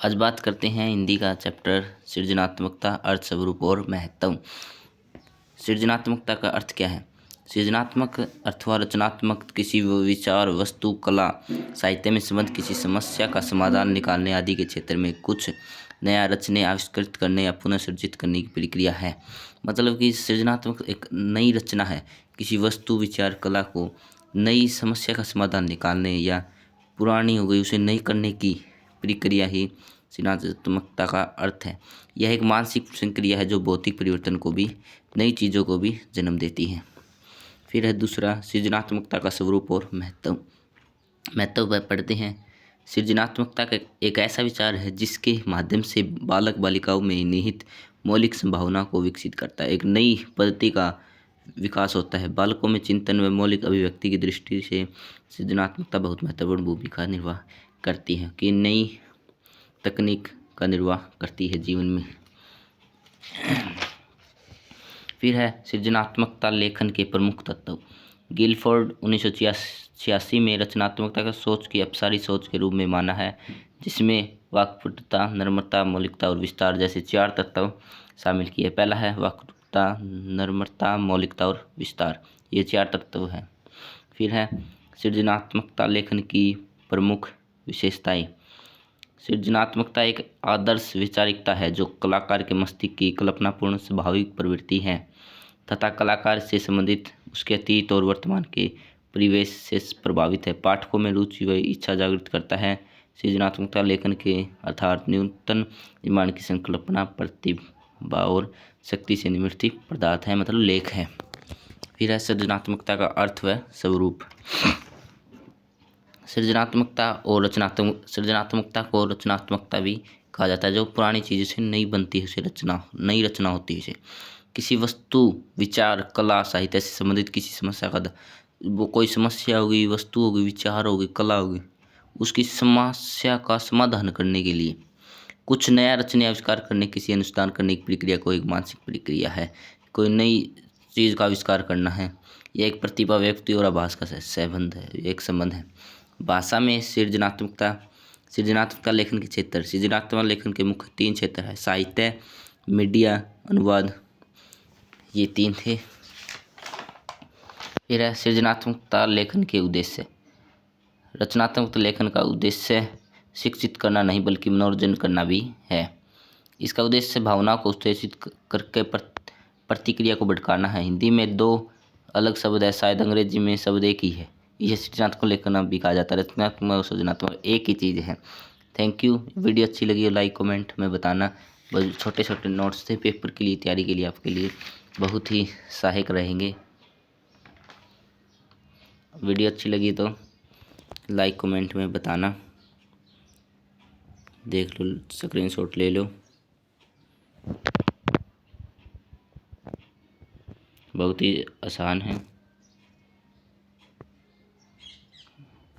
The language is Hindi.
आज बात करते हैं हिंदी का चैप्टर सृजनात्मकता, अर्थ, स्वरूप और महत्व। सृजनात्मकता का अर्थ क्या है? सृजनात्मक अथवा रचनात्मक किसी विचार, वस्तु, कला, साहित्य में संबंध किसी समस्या का समाधान निकालने आदि के क्षेत्र में कुछ नया रचने, आविष्कृत करने या पुनः सृजित करने की प्रक्रिया है। मतलब कि सृजनात्मक एक नई रचना है, किसी वस्तु, विचार, कला को नई समस्या का समाधान निकालने या पुरानी हो गई उसे नई करने की प्रक्रिया ही सृजनात्मकता का अर्थ है। यह एक मानसिक प्रक्रिया है जो भौतिक परिवर्तन को भी, नई चीज़ों को भी जन्म देती है। फिर है दूसरा, सृजनात्मकता का स्वरूप और महत्व। महत्व वह पढ़ते हैं। सृजनात्मकता का एक ऐसा विचार है जिसके माध्यम से बालक बालिकाओं में निहित मौलिक संभावना को विकसित करता है। एक नई पद्धति का विकास होता है। बालकों में चिंतन व मौलिक अभिव्यक्ति की दृष्टि से सृजनात्मकता बहुत महत्वपूर्ण भूमिका निर्वाह करती है कि नई तकनीक का निर्वाह करती है जीवन में। फिर है सृजनात्मकता लेखन के प्रमुख तत्व। गिलफोर्ड 1986 में रचनात्मकता का सोच की अपसारी सोच के रूप में माना है, जिसमें वाक्पटुता, नम्रता, मौलिकता और विस्तार जैसे 4 तत्व शामिल किए। पहला है वाक्पटुता, नम्रता, मौलिकता और विस्तार, ये 4 तत्व हैं। फिर है सृजनात्मकता लेखन की प्रमुख विशेषताएं। सृजनात्मकता एक आदर्श वैचारिकता है जो कलाकार के मस्तिष्क की कल्पनापूर्ण स्वाभाविक प्रवृत्ति है तथा कलाकार से संबंधित उसके अतीत और वर्तमान के परिवेश से प्रभावित है। पाठकों में रुचि व इच्छा जागृत करता है। सृजनात्मकता लेखन के अर्थात न्यूनतम निर्माण की संकल्पना, प्रतिभा और शक्ति से निर्मित पदार्थ है, मतलब लेख है। फिर है सृजनात्मकता का अर्थ व स्वरूप। सृजनात्मकता को रचनात्मकता भी कहा जाता है। जो पुरानी चीज़ों से नई बनती है उसे नई रचना होती है। इसे किसी वस्तु, विचार, कला, साहित्य से संबंधित किसी समस्या का वो कोई समस्या होगी, वस्तु होगी, विचार होगी, कला होगी, उसकी समस्या का समाधान करने के लिए कुछ नया रचने, आविष्कार करने, किसी अनुसंधान करने की प्रक्रिया को एक मानसिक प्रक्रिया है। कोई नई चीज़ का आविष्कार करना है। यह एक प्रतिभा, व्यक्ति और आभास का संबंध है, एक संबंध है। भाषा में सृजनात्मकता लेखन के क्षेत्र। सृजनात्मक लेखन के मुख्य 3 क्षेत्र है, साहित्य, मीडिया, अनुवाद, ये 3 थे। फिर है सृजनात्मकता लेखन के उद्देश्य। रचनात्मक लेखन का उद्देश्य शिक्षित करना नहीं बल्कि मनोरंजन करना भी है। इसका उद्देश्य भावना को उत्तेजित करके प्रतिक्रिया को भड़काना है। हिंदी में 2 अलग शब्द है, शायद अंग्रेजी में शब्द एक ही है। इसे सृजनात्मक लेखन भी कहा जाता है। रचनात्मक और सृजनात्मक एक ही चीज़ है। Thank you. वीडियो अच्छी लगी हो लाइक कमेंट में बताना। छोटे छोटे नोट्स थे पेपर के लिए, तैयारी के लिए, आपके लिए बहुत ही सहायक रहेंगे। वीडियो अच्छी लगी तो लाइक कमेंट में बताना। देख लो, स्क्रीनशॉट ले लो। बहुत ही आसान है।